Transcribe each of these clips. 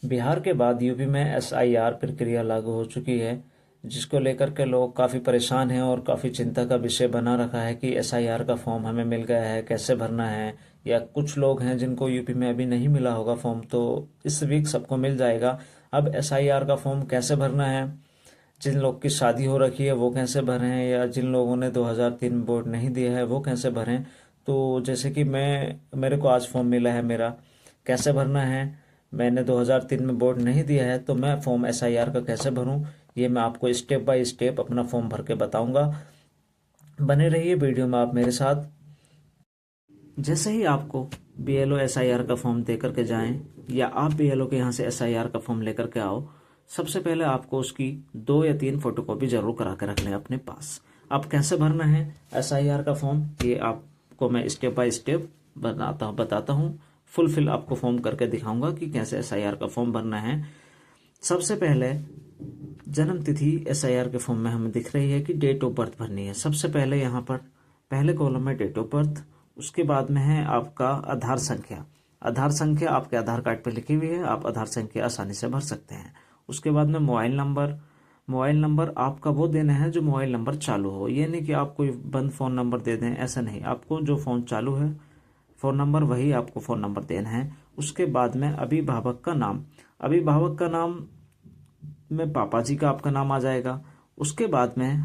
बिहार के बाद यूपी में एसआईआर प्रक्रिया लागू हो चुकी है, जिसको लेकर के लोग काफ़ी परेशान हैं और काफ़ी चिंता का विषय बना रखा है कि एसआईआर का फॉर्म हमें मिल गया है, कैसे भरना है। या कुछ लोग हैं जिनको यूपी में अभी नहीं मिला होगा फॉर्म, तो इस वीक सबको मिल जाएगा। अब एसआईआर का फॉर्म कैसे भरना है, जिन लोग की शादी हो रखी है वो कैसे भरें, या जिन लोगों ने 2003 में वोट नहीं दिया है वो कैसे भरें। तो जैसे कि मेरे को आज फॉर्म मिला है मेरा, कैसे भरना है। मैंने 2003 में वोट नहीं दिया है, तो मैं फॉर्म एसआईआर का कैसे भरूं, ये मैं आपको स्टेप बाय स्टेप अपना फॉर्म भर के बताऊंगा। बने रहिए वीडियो में आप मेरे साथ। जैसे ही आपको बीएलओ एसआईआर का फॉर्म दे करके जाएं, या आप बीएलओ के यहाँ से एसआईआर का फॉर्म लेकर के आओ, सबसे पहले आपको उसकी 2 या 3 फोटोकॉपी जरूर करा के रख लें अपने पास। अब कैसे भरना है एसआईआर का फॉर्म, ये आपको मैं स्टेप बाय स्टेप बताता हूँ। फुलफिल आपको फॉर्म करके दिखाऊंगा कि कैसे एसआईआर का फॉर्म भरना है। सबसे पहले जन्म तिथि एसआईआर के फॉर्म में हमें दिख रही है कि डेट ऑफ बर्थ भरनी है। सबसे पहले यहाँ पर पहले कॉलम में डेट ऑफ बर्थ, उसके बाद में है आपका आधार संख्या। आधार संख्या आपके आधार कार्ड पर लिखी हुई है, आप आधार संख्या आसानी से भर सकते हैं। उसके बाद में मोबाइल नंबर। मोबाइल नंबर आपका वो देना है जो मोबाइल नंबर चालू हो, ये नहीं कि आप कोई बंद फ़ोन नंबर दे दें, ऐसा नहीं। आपको जो फ़ोन चालू है फ़ोन नंबर, वही आपको फ़ोन नंबर देना है। उसके बाद में अभिभावक का नाम। अभिभावक का नाम में पापा जी का आपका नाम आ जाएगा। उसके बाद में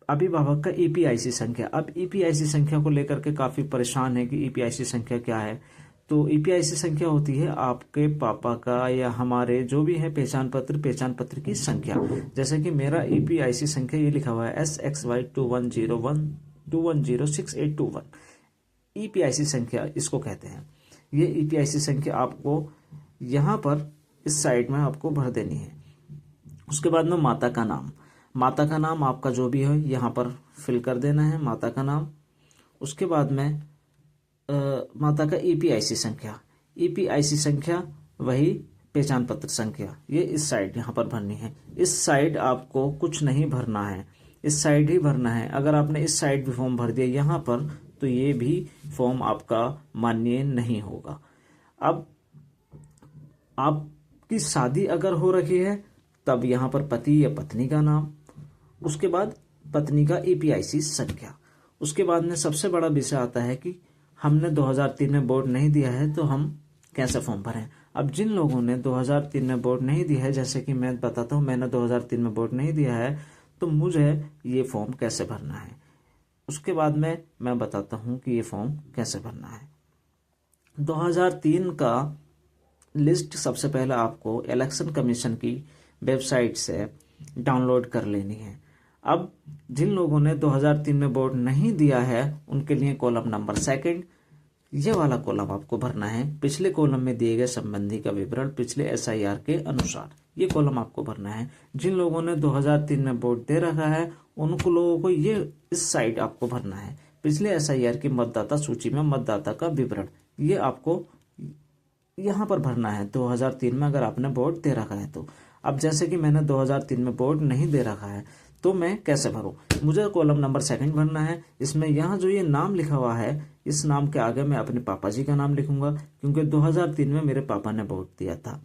अभिभावक का ईपीआईसी संख्या। अब ईपीआईसी संख्या को लेकर के काफ़ी परेशान है कि ईपीआईसी संख्या क्या है। तो ईपीआईसी संख्या होती है आपके पापा का या हमारे जो भी है पहचान पत्र की संख्या। जैसे कि मेरा ईपीआईसी संख्या ये लिखा हुआ है SXY2101210681। ईपीआईसी संख्या इसको कहते हैं। ये ईपीआईसी संख्या आपको यहाँ पर इस साइड में आपको भर देनी है। उसके बाद में माता का नाम। माता का नाम आपका जो भी हो यहाँ पर फिल कर देना है, माता का नाम। उसके बाद में माता का ईपीआईसी संख्या। ईपीआईसी संख्या वही पहचान पत्र संख्या, ये इस साइड यहाँ पर भरनी है। इस साइड आपको कुछ नहीं भरना है, इस साइड ही भरना है। अगर आपने इस साइड भी फॉर्म भर दिया यहाँ पर, तो ये भी फॉर्म आपका मान्य नहीं होगा। अब आपकी शादी अगर हो रखी है, तब यहाँ पर पति या पत्नी का नाम, उसके बाद पत्नी का ईपीआईसी संख्या। उसके बाद में सबसे बड़ा विषय आता है कि हमने 2003 में वोट नहीं दिया है, तो हम कैसे फॉर्म भरें। अब जिन लोगों ने 2003 में वोट नहीं दिया है, जैसे कि मैं बताता हूँ, मैंने 2003 में वोट नहीं दिया है, तो मुझे ये फॉर्म कैसे भरना है। उसके बाद में मैं बताता हूँ कि ये फॉर्म कैसे भरना है। 2003 का लिस्ट सबसे पहले आपको इलेक्शन कमीशन की वेबसाइट से डाउनलोड कर लेनी है। अब जिन लोगों ने 2003 में वोट नहीं दिया है, उनके लिए कॉलम नंबर 2 ये वाला कॉलम आपको भरना है। पिछले कॉलम में दिए गए संबंधी का विवरण पिछले एसआईआर के अनुसार, ये कॉलम आपको भरना है। जिन लोगों ने 2003 में वोट दे रखा है, उनको लोगों को ये इस साइड आपको भरना है। पिछले एसआईआर की मतदाता सूची में मतदाता का विवरण, ये आपको यहाँ पर भरना है 2003 में अगर आपने वोट दे रखा है तो। अब जैसे कि मैंने 2003 में वोट नहीं दे रखा है, तो मैं कैसे भरूं। मुझे कॉलम नंबर 2 भरना है। इसमें यहाँ जो ये नाम लिखा हुआ है, इस नाम के आगे मैं अपने पापा जी का नाम लिखूंगा, क्योंकि 2003 में मेरे पापा ने वोट दिया था।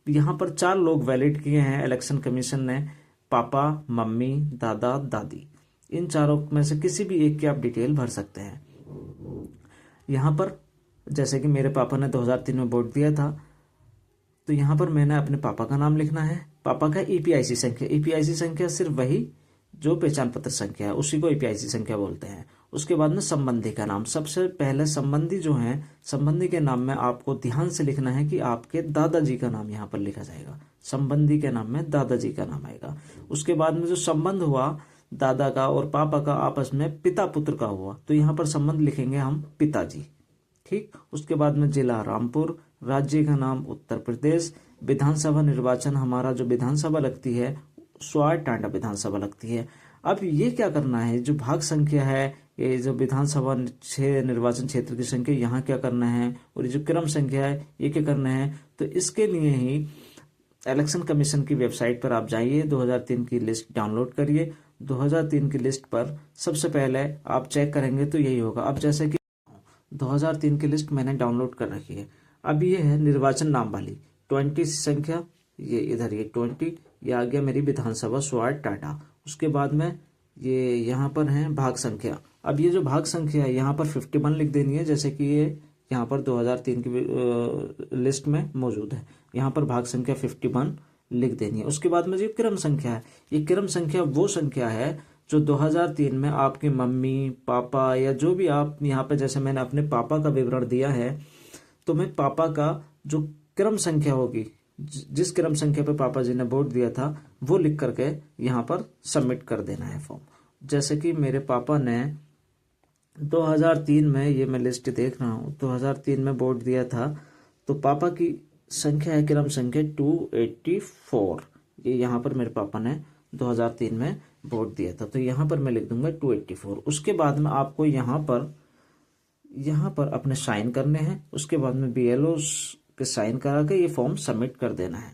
यहाँ पर 4 लोग वैलिड किए हैं इलेक्शन कमीशन ने, पापा, मम्मी, दादा, दादी। इन चारों में से किसी भी एक की आप डिटेल भर सकते हैं। यहाँ पर जैसे कि मेरे पापा ने 2003 में वोट दिया था, तो यहाँ पर मैंने अपने पापा का नाम लिखना है। पापा का ईपीआईसी संख्या। ईपीआईसी संख्या सिर्फ वही जो पहचान पत्र संख्या है, उसी को ईपीआईसी संख्या बोलते हैं। उसके बाद में संबंधी का नाम। सबसे पहले संबंधी जो है, संबंधी के नाम में आपको ध्यान से लिखना है कि आपके दादाजी का नाम यहाँ पर लिखा जाएगा। संबंधी के नाम में दादाजी का नाम आएगा। उसके बाद में जो संबंध हुआ दादा का और पापा का आपस में पिता पुत्र का हुआ, तो यहाँ पर संबंध लिखेंगे हम पिताजी। ठीक। उसके बाद में जिला रामपुर, राज्य का नाम उत्तर प्रदेश, विधानसभा निर्वाचन हमारा जो विधानसभा लगती है स्वार टांडा विधानसभा लगती है। अब ये क्या करना है, जो भाग संख्या है, ये जो विधानसभा निर्वाचन क्षेत्र की संख्या, यहाँ क्या करना है, और ये जो क्रम संख्या है, ये क्या करना है। तो इसके लिए ही इलेक्शन कमीशन की वेबसाइट पर आप जाइए, 2003 की लिस्ट डाउनलोड करिए। 2003 की लिस्ट पर सबसे पहले आप चेक करेंगे तो यही होगा। अब जैसे कि 2003 की लिस्ट मैंने डाउनलोड कर रखी है। अब ये है निर्वाचन नाम वाली, 20 संख्या, ये इधर ये 20, ये आ गया मेरी विधानसभा स्वार्ड टाटा। उसके बाद में ये यहाँ पर है भाग संख्या। अब ये जो भाग संख्या है यहाँ पर 51 लिख देनी है, जैसे कि ये यहाँ पर 2003 की लिस्ट में मौजूद है। यहाँ पर भाग संख्या 51 लिख देनी है। उसके बाद में जो क्रम संख्या है, ये क्रम संख्या वो संख्या है जो 2003 में आपकी मम्मी पापा या जो भी आप यहाँ पे, जैसे मैंने अपने पापा का विवरण दिया है, तो मैं पापा का जो क्रम संख्या होगी, जिस क्रम संख्या पे पापा जी ने वोट दिया था, वो लिख करके यहाँ पर सबमिट कर देना है फॉर्म। जैसे कि मेरे पापा ने 2003 में, ये मैं लिस्ट देख रहा हूँ, 2003 में वोट दिया था, तो पापा की संख्या है क्रम संख्या 284। ये यहाँ पर मेरे पापा ने 2003 में वोट दिया था, तो यहाँ पर मैं लिख दूंगा 284। उसके बाद में आपको यहाँ पर अपने साइन करने हैं। उसके बाद में BLO के साइन करा के ये फॉर्म सबमिट कर देना है।